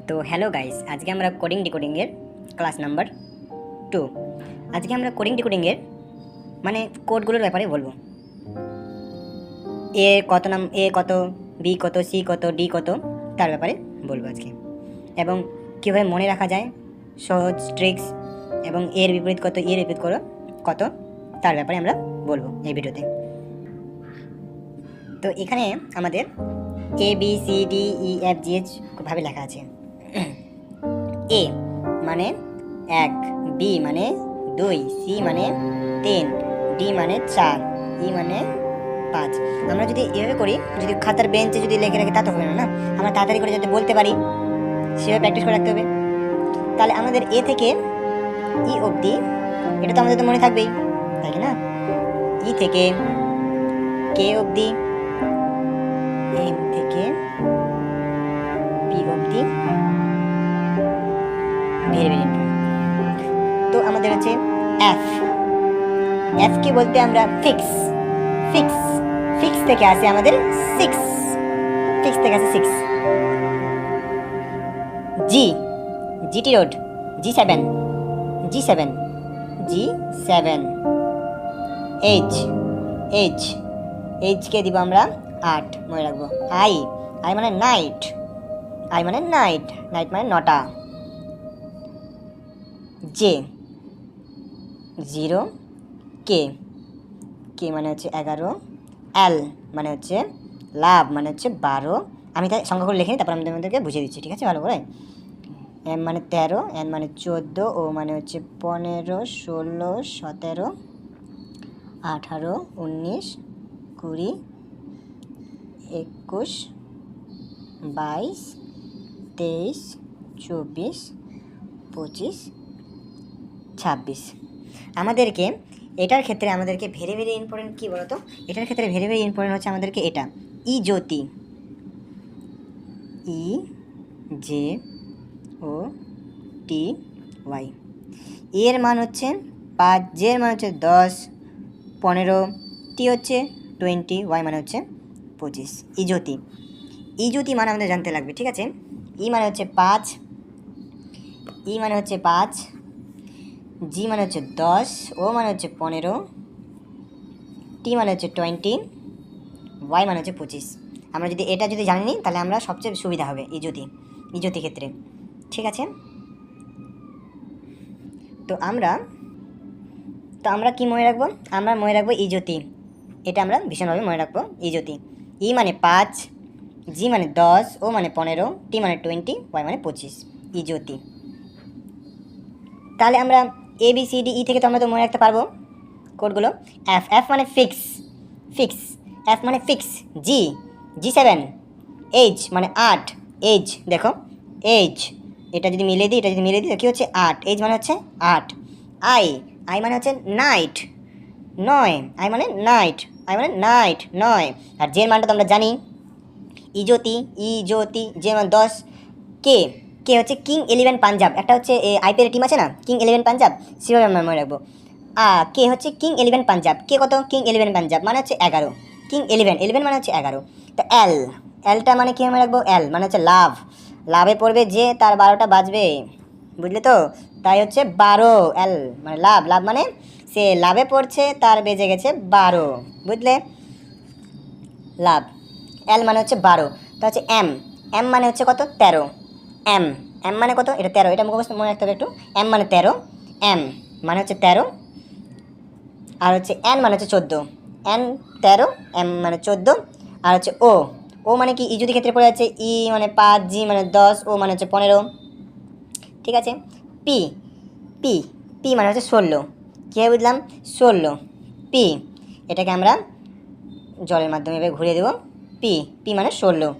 তো hello guys, আজকে আমরা কোডিং ডিকোডিংয়ের ক্লাস নাম্বার 2। আজকে আমরা কোডিং ডিকোডিংয়ের মানে কোডগুলোর ব্যাপারে বলবো। এ কত, বি কত, সি কত, ডি কত, তার ব্যাপারে বলবো আজকে। এবং কীভাবে মনে রাখা যায় সহজ ট্রিক্স, এবং এর বিপরীত কত, এর বিপরীত কত, তার ব্যাপারে আমরা বলবো এই ভিডিওতে। তো এখানে আমাদের A B C D E F G H ভাবে লেখা আছে। এ মানে 1, বি মানে 2, সি মানে 3, ডি মানে 4, ই মানে 5। আমরা যদি এভাবে করি, যদি খাতার বেঞ্চে যদি লিখে রাখি তা তো হবে না, আমরা তাড়াতাড়ি করে যাতে বলতে পারি সেভাবে প্র্যাকটিস করে রাখতে হবে। তাহলে আমাদের এ থেকে ই অবধি এটা তো আমাদের তো মনে থাকবেই, তাই কি না? ই থেকে কে অবধি, এম থেকে পি অবধি ভেরি ভেরি ইম্পর্টেন্ট। তো আমাদের হচ্ছে এফ, এফ কে বলতে আমরা ফিক্স থেকে আসে আমাদের 6, ফিক্স থেকে আসে 6। G, GT road, G7, H কে দিব আমরা 8, মনে রাখবো। আই মানে নাইট, মানে নাইট মানে 9টা। জে 0, কে মানে হচ্ছে 11, এল মানে হচ্ছে লাভ মানে হচ্ছে 12। আমি তাই সংখ্যাগুলো লিখে নিই, তারপর আমি তোমাদেরকে বুঝিয়ে দিচ্ছি, ঠিক আছে? ভালো করে। এম মানে 13, এন মানে 14, ও মানে হচ্ছে 15, 16, 17, 18, 19, 20, 21, 22, 23, 24, 25, 26। আমাদেরকে এটার ক্ষেত্রে আমাদেরকে ভেরি ভেরি ইম্পর্টেন্ট কী বলতো? এটার ক্ষেত্রে ভেরি ভেরি ইম্পর্টেন্ট হচ্ছে আমাদেরকে এটা ই জ্যোতি, ই জে ও টি ওয়াই। এর মান হচ্ছে 5, জের মান হচ্ছে 10, 15, টি হচ্ছে 20, ওয়াই মানে হচ্ছে 25। ই জ্যোতি মানে আমাদের জানতে লাগবে, ঠিক আছে? ই মানে হচ্ছে 5, জি মানে হচ্ছে 10, ও মানে হচ্ছে 15, টি মানে হচ্ছে 20, ওয়াই মানে হচ্ছে 25। আমরা যদি এটা যদি জানি তাহলে আমরা সবচেয়ে সুবিধা হবে ই জ্যোতি ক্ষেত্রে, ঠিক আছে? তো আমরা কি মনে রাখবো? আমরা মনে রাখবো ই জ্যোতি। এটা আমরা ভীষণভাবে মনে রাখবো ই জ্যোতি। ই মানে 5, জি মানে 10, ও মানে 15, টি মানে 20, ওয়াই মানে 25। ই জ্যোতি। তাহলে আমরা এ বি সি ডি ই থেকে তো আমরা তো মনে রাখতে পারবো কোডগুলো। এফ মানে ফিক্স, এফ মানে ফিক্স। G7, এইচ মানে 8, এইচ দেখো, এইচ এটা যদি মিলিয়ে দিই কী হচ্ছে 8, এইচ মানে হচ্ছে 8। আই মানে হচ্ছে নাইট, 9, আই মানে নাইট 9। আর জের মানটা তো আমরা জানি ই জ্যোতি, জে মানে 10। কে হচ্ছে কিং 11 পাঞ্জাব, একটা হচ্ছে আইপিএল টিম আছে না, কিং 11 পাঞ্জাব, সেভাবে আমরা মনে রাখবো। কে হচ্ছে কিং 11 পাঞ্জাব, কে কত, কিং 11 পাঞ্জাব মানে হচ্ছে 11, কিং 11 মানে হচ্ছে 11। তো এলটা মানে কী মনে রাখবো? এল মানে হচ্ছে লাভে পড়বে যে তার 12টা বাজবে, বুঝলে তো? তাই হচ্ছে 12, এল মানে লাভ মানে সে লাভে পড়ছে, তার বেজে গেছে 12, বুঝলে? লাভ। এল মানে হচ্ছে 12। তা হচ্ছে এম মানে হচ্ছে কত? 13। এম মানে কত? এটা 13, এটা মুখস্থ মনে রাখতে হবে একটু। এম মানে 13, এম মানে হচ্ছে 13, আর হচ্ছে এন মানে হচ্ছে 14। এন 13, এম মানে 14, আর হচ্ছে ও মানে কি ই যদি ক্ষেত্রে পড়ে যাচ্ছে, ই মানে 5, জি মানে 10, ও মানে হচ্ছে 15, ঠিক আছে? পি মানে হচ্ছে 16, কী বুঝলাম? 16, পি এটাকে আমরা জলের মাধ্যমে এভাবে ঘুরিয়ে দেবো। পি মানে 16,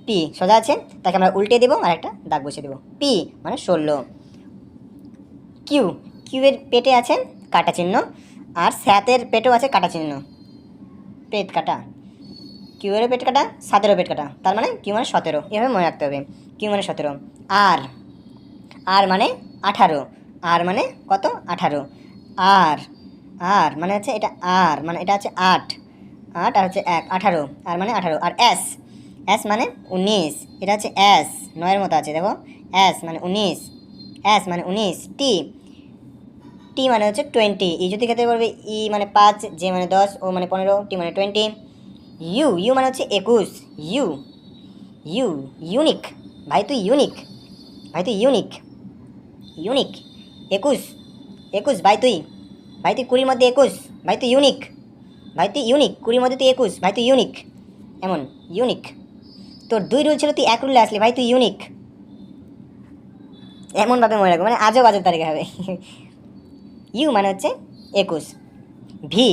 পি সোজা আছে, তাকে আমরা উল্টে দেবো আর একটা দাগ বসিয়ে দেবো। পি মানে 16। কিউ এর পেটে আছে কাটা চিহ্ন, আর স্যাতের পেটেও আছে কাটা চিহ্ন, পেট কাটা। কিউ এর পেট কাটা, সাতেরও পেট কাটা, তার মানে কিউ মানে 17, এভাবে মনে রাখতে হবে। কিউ মানে 17। আর মানে 18, আর মানে কত? 18। আর মানে হচ্ছে এটা, আর মানে এটা হচ্ছে 8 আর হচ্ছে 1, 18, আর মানে 18। আর এস মানে 19, এটা হচ্ছে এস, 9-এর মতো আছে দেখো, এস মানে 19, এস মানে 19, টি টি মানে হচ্ছে 20, ই যদি ক্ষেত্রে বলবে ই মানে 5, জে মানে 10, ও মানে 15, টি মানে 20, ইউ ইউ মানে হচ্ছে 21, ইউ ইউ ইউনিক, ভাই তুই ইউনিক, ভাই তুই ইউনিক, ইউনিক 21, 21 ভাই তুই, ভাই তুই 20 মধ্যে 21, ভাই তুই ইউনিক, ভাই তুই ইউনিক 20 মধ্যে তুই 21, ভাই তুই ইউনিক, এমন ইউনিক। তোর 2 রুল ছিল, তুই 1 রুলে আসলি, ভাই তুই ইউনিক। এমনভাবে মনে রাখবো, মানে আজব আজব তারিখে হবে। ইউ মানে হচ্ছে 21, ভি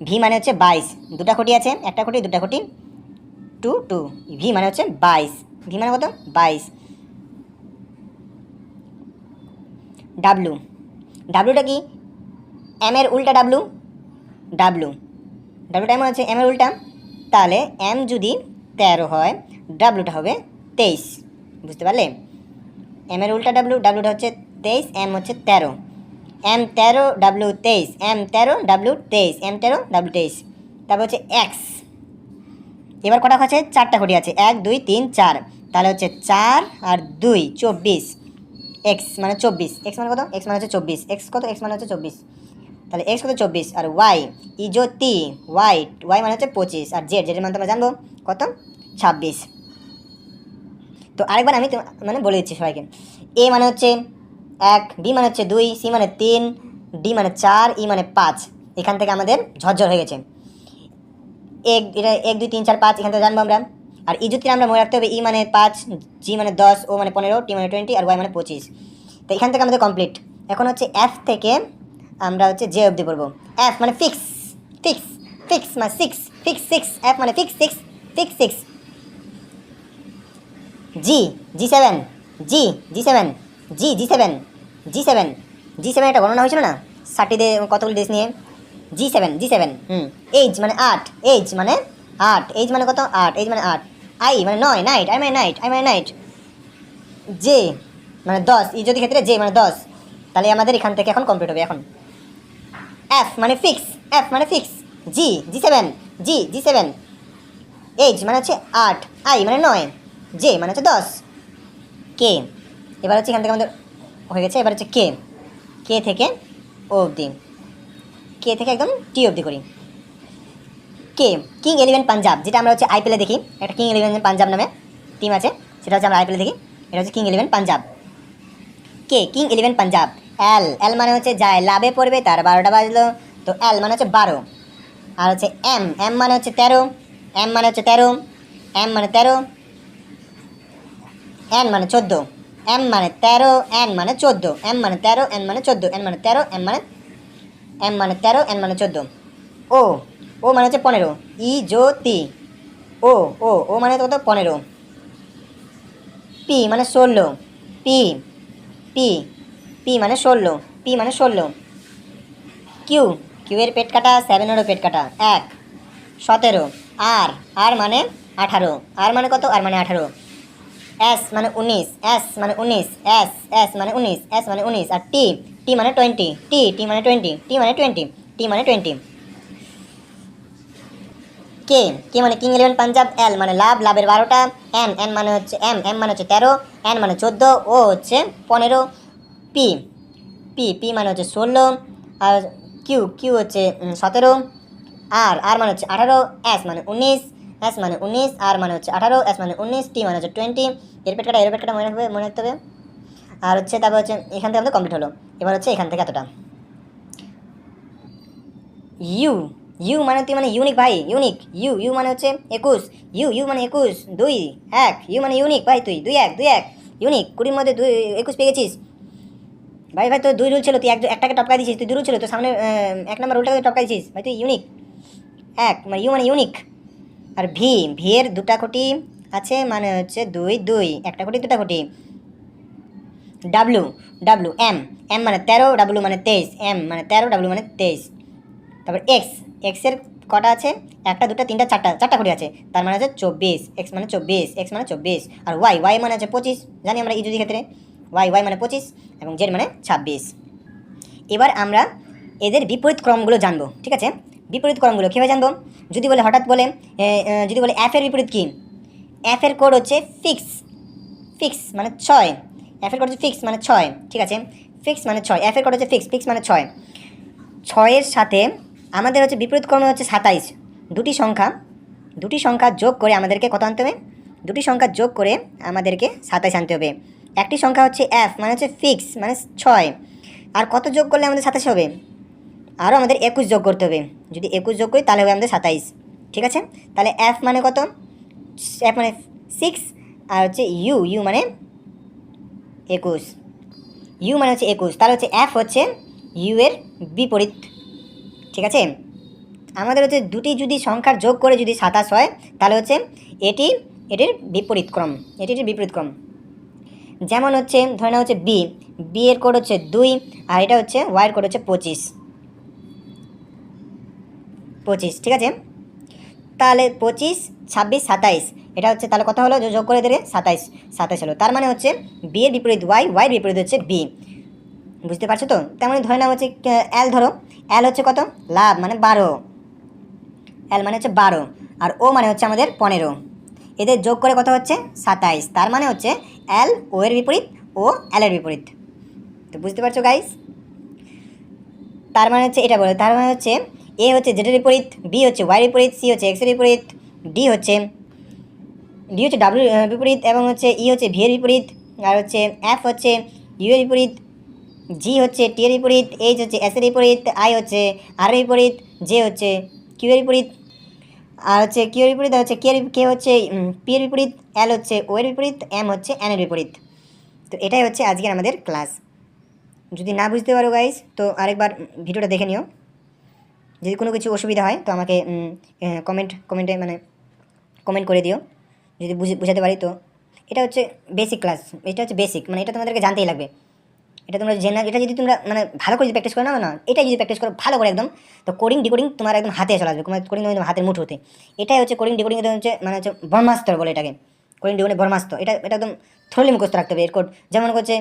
ভি মানে হচ্ছে 22, দুটা খুঁটি আছে, একটা খুঁটি দুটা খুঁটি, 2 2, ভি মানে হচ্ছে 22, ভি মানে কত 22। ডাব্লু ডাব্লুটা কি, এম এর উল্টা ডাব্লু, ডাব্লু ডাব্লুটা এমন হচ্ছে এম এর উল্টা, তাহলে এম যদি 13 হয় ডাব্লুটা হবে 23, বুঝতে পারলে? এম এর উল্টা ডাব্লু, ডাব্লুটা হচ্ছে 23, এম হচ্ছে 13, M 13 W 23, M 13 W 23, M 13 W 23। তারপর হচ্ছে এক্স, এবার কটা আছে, 4টা খুঁটি আছে, 1 2 3 4, তাহলে হচ্ছে 4 আর 2 24, এক্স মানে 24, এক্স মানে কত, এক্স মানে হচ্ছে 24, এক্স কত, এক্স মানে হচ্ছে 24, তাহলে এক্স কত 24, আর ওয়াই ইজোতি ওয়াই, ওয়াই মানে হচ্ছে 25, আর জেড, জেডের মান তোমরা জানবো কত 26। তো আরেকবার আমি মানে বলে দিচ্ছি সবাইকে, এ মানে হচ্ছে 1, বি মানে হচ্ছে 2, সি মানে 3, ডি মানে 4, ই মানে 5। এখান থেকে আমাদের ঝরঝর হয়ে গেছে, এটা 1 2 3 4 5 এখান থেকে জানবো আমরা। আর ই যদি আমরা মনে রাখতে হবে, ই মানে 5, জি মানে 10, ও মানে 15, টি মানে 20, আর ওয়াই মানে 25। তো এখান থেকে আমাদের কমপ্লিট। এখন হচ্ছে এফ থেকে আমরা হচ্ছে জে অবধি পড়বো। এফ মানে ফিক্স, ফিক্স ফিক্স মানে 6, ফিক্স 6, এফ মানে ফিক্স 6, ফিক্স 6। জি জি 7, জি জি 7, জি জি 7, জি 7, জি 7 একটা গণনা হয়েছিল না 60 দিয়ে কতগুলি দেশ নিয়ে, জি 7, জি 7। এইচ মানে 8, এইচ মানে 8, এইচ মানে কত 8, এইচ মানে 8। আই মানে 9, নাইট, আই মানে নাইট, আই মানে নাইট। জে মানে 10, ই যদি ক্ষেত্রে জে মানে 10, তাহলে আমাদের এখান থেকে এখন কমপ্লিট হবে। এখন এফ মানে ফিক্স, এফ মানে ফিক্স, জি জি 7, জি জি 7, এইচ মানে হচ্ছে 8, আই মানে 9, জে মানে হচ্ছে 10, কে। এবার হচ্ছে এখান থেকে আমাদের হয়ে গেছে। এবার হচ্ছে কে, কে থেকে ও অবধি, কে থেকে একদম টি অবধি করি। কে কিং 11 পাঞ্জাব, যেটা আমরা হচ্ছে আইপিএলে দেখি, একটা কিং 11 পাঞ্জাব নামে টিম আছে, সেটা হচ্ছে আমরা আইপিএলে দেখি, এটা হচ্ছে কিং 11 পাঞ্জাব। কে কিং 11 পাঞ্জাব। এল, এল মানে হচ্ছে যায় লাভে পড়বে, তার 12টা বাজলো, তো এল মানে হচ্ছে 12। আর হচ্ছে এম, এম মানে হচ্ছে 13, এম মানে হচ্ছে 13, এম মানে 13, এন মানে 14, এম মানে 13, এন মানে 14, এম মানে 13, এন মানে 14, এন মানে 13, এম মানে 13, এন মানে 14। ও, ও মানে হচ্ছে 15, ই জ্যোতি, ও ও ও মানে কত 15। পি মানে 16, পি পি পি মানে 16, পি মানে 16। কিউ, কিউ এর পেট কাটা, 7 এরও পেট কাটা 1, 17। আর, আর মানে 18, আর মানে কত, আর মানে 18। এস মানে 19, এস মানে 19, এস এস মানে 19, এস মানে 19। আর টি, টি মানে 20, টি টি মানে 20, টি মানে 20, টি মানে 20। কে, কে মানে কিং 11 পাঞ্জাব। এল মানে লাভ, লাভের 12টা। এন, এন মানে হচ্ছে এম, এম মানে হচ্ছে 13, এন মানে 14, ও হচ্ছে 15। পি, পি পি মানে হচ্ছে 16, আর কিউ, কিউ হচ্ছে 17। আর, আর মানে হচ্ছে 18, এস মানে 19, এস মানে 19, আর মানে হচ্ছে 18, এস মানে 19, টি মানে হচ্ছে 20। এর পেট কাটা, এর পেট কাটা মনে রাখবে, মনে রাখতে হবে। আর হচ্ছে তারপর হচ্ছে এখান থেকে আমাদের কমপ্লিট হলো। এবার হচ্ছে এখান থেকে এতটা। ইউ, ইউ মানে তুই মানে ইউনিক ভাই, ইউনিক। ইউ, ইউ মানে হচ্ছে 21, ইউ, ইউ মানে 21, 2 1, ইউ মানে ইউনিক ভাই, তুই 2 1, 2 1, ইউনিক। 20 মধ্যে 21 পেয়ে গেছিস ভাই। ভাই তোর 2 রুল ছিল, তুই একটাকে টপকাই দিয়েছিস, তুই 2 রুল ছিল, তোর সামনে 1 নম্বর রুলটাকে টপকাই দিয়েছিস ভাই, তুই ইউনিক। 1 মানে ইউ মানে ইউনিক। আর ভি, ভি এর 2টা খুঁটি আছে, মানে হচ্ছে 2 2, একটা খুঁটি 2টা খুঁটি। ডাব্লু, ডাব্লু এম, এম মানে 13, ডাব্লু মানে 23, এম মানে 13, ডাব্লু মানে 23। তারপর এক্স, এক্সের কটা আছে, 1 2 3 4, 4টা খুঁটি আছে, তার মানে হচ্ছে 24, এক্স মানে 24, এক্স মানে 24। আর ওয়াই, ওয়াই মানে হচ্ছে 25, জানি আমরা ইজুজি ক্ষেত্রে ওয়াই, ওয়াই মানে 25, এবং জেড মানে 26। এবার আমরা এদের বিপরীত ক্রমগুলো জানবো, ঠিক আছে? বিপরীত ক্রমগুলো কীভাবে জানবো? যদি বলে হঠাৎ বলে, যদি বলে এফ এর বিপরীত কী, এফ এর কোড হচ্ছে ফিক্স, ফিক্স মানে 6, এফের কোড হচ্ছে ফিক্স মানে 6, ঠিক আছে, ফিক্স মানে 6, এফের কোড হচ্ছে ফিক্স, ফিক্স মানে 6, 6-এর সাথে আমাদের হচ্ছে বিপরীত ক্রমে হচ্ছে 27, দুটি সংখ্যা যোগ করে আমাদেরকে কত আনতে হবে, দুটি সংখ্যা যোগ করে আমাদেরকে 27 আনতে হবে। একটি সংখ্যা হচ্ছে এফ মানে হচ্ছে ফিক্স মানে 6, আর কত যোগ করলে আমাদের 27 হবে, আরও আমাদের 21 যোগ করতে হবে, যদি 21 যোগ করি তাহলে হবে আমাদের 27, ঠিক আছে। তাহলে এফ মানে কত, এফ মানে 6, আর হচ্ছে ইউ মানে 21, ইউ মানে হচ্ছে 21, তাহলে হচ্ছে এফ হচ্ছে ইউ এর বিপরীত, ঠিক আছে। আমাদের হচ্ছে দুটি যদি সংখ্যার যোগ করে যদি 27 হয় তাহলে হচ্ছে এটির বিপরীত ক্রম, এটির বিপরীত ক্রম। যেমন হচ্ছে ধরে নেওয়া হচ্ছে বি এর কোড হচ্ছে 2, আর এটা হচ্ছে ওয়াই এর কোড হচ্ছে 25, ঠিক আছে। তাহলে 25, 26, 27, এটা হচ্ছে তাহলে কত হলো, যোগ করে দিলে 27 হলো। তার মানে হচ্ছে বি এর বিপরীত ওয়াই, ওয়াই এর বিপরীত হচ্ছে বি, বুঝতে পারছো তো। তেমন ধরে নেওয়া হচ্ছে এল, ধরো এল হচ্ছে কত, লাভ মানে 12, এল মানে হচ্ছে 12, আর ও মানে হচ্ছে আমাদের 15, এদের যোগ করে কত হচ্ছে 27, তার মানে হচ্ছে এল ও এর বিপরীত, ও এল এর বিপরীত। তো বুঝতে পারছো গাইস, তার মানে হচ্ছে এটা বলে, তার মানে হচ্ছে এ হচ্ছে জেডের বিপরীত, বি হচ্ছে ওয়াই এর বিপরীত, সি হচ্ছে এক্স এর বিপরীত, ডি হচ্ছে ডাব্লিউ বিপরীত, এবং হচ্ছে ই হচ্ছে ভি এর বিপরীত, আর হচ্ছে এফ হচ্ছে ইউ এর বিপরীত, জি হচ্ছে টি এর বিপরীত, এইচ হচ্ছে এস এর বিপরীত, আই হচ্ছে আর এর বিপরীত, জে হচ্ছে কিউ এর বিপরীত, আর হচ্ছে কিউ এর বিপরীত হচ্ছে কে হচ্ছে পি এর বিপরীত, এল হচ্ছে ও এর বিপরীত, এম হচ্ছে এন এর বিপরীত। তো এটাই হচ্ছে আজকের আমাদের ক্লাস। যদি না বুঝতে পারো গাইস তো আরেকবার ভিডিওটা দেখে নিও, যদি কোনো কিছু অসুবিধা হয় তো আমাকে কমেন্টে মানে কমেন্ট করে দিও, যদি বুঝাতে পারি। তো এটা হচ্ছে বেসিক ক্লাস, এটা হচ্ছে বেসিক, মানে এটা তোমাদেরকে জানতেই লাগবে, এটা তোমরা জেনে, এটা যদি তোমরা মানে ভালো করে যদি প্র্যাকটিস করো না, এটা যদি প্র্যাকটিস করো ভালো করে একদম, তো কোডিং ডিকোডিং তোমার একদম হাতে চলে আসবে, কোডিং তোমার হাতের মুঠোতে। এটাই হচ্ছে কোডিং ডিকোডিং, এটা হচ্ছে মানে হচ্ছে ব্রহ্মাস্ত্র বলে এটাকে, কোডিং ডিকোডিং ব্রহ্মাস্ত্র, এটা একদম থ্রোলি মুখস্থ রাখতে হবে এর কোড। যেমন হচ্ছে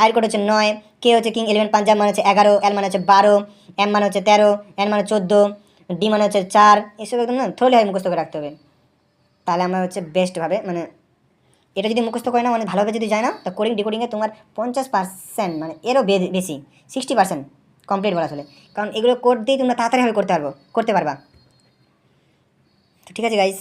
আয়ের কোড হচ্ছে 9, কে হচ্ছে কিং 11 পাঞ্জাব মানে হচ্ছে 11, এল মানে হচ্ছে 12, এম মানে হচ্ছে 13, এন মানে 14, ডি মানে হচ্ছে 4, এসব একদম না থ্রোলি হয় মুখস্থ করে রাখতে হবে, তাহলে আমরা হচ্ছে বেস্টভাবে মানে এটা যদি মুখস্থ করে না, মানে ভালোভাবে যদি যায় না, তো কোডিং ডিকোডিংয়ে তোমার 50% মানে এরও বেশি 60% কমপ্লিট বলা চলে, কারণ এগুলো কোড দিয়ে তোমরা তাড়াতাড়িভাবে করতে পারবা। তো ঠিক আছে গাইস।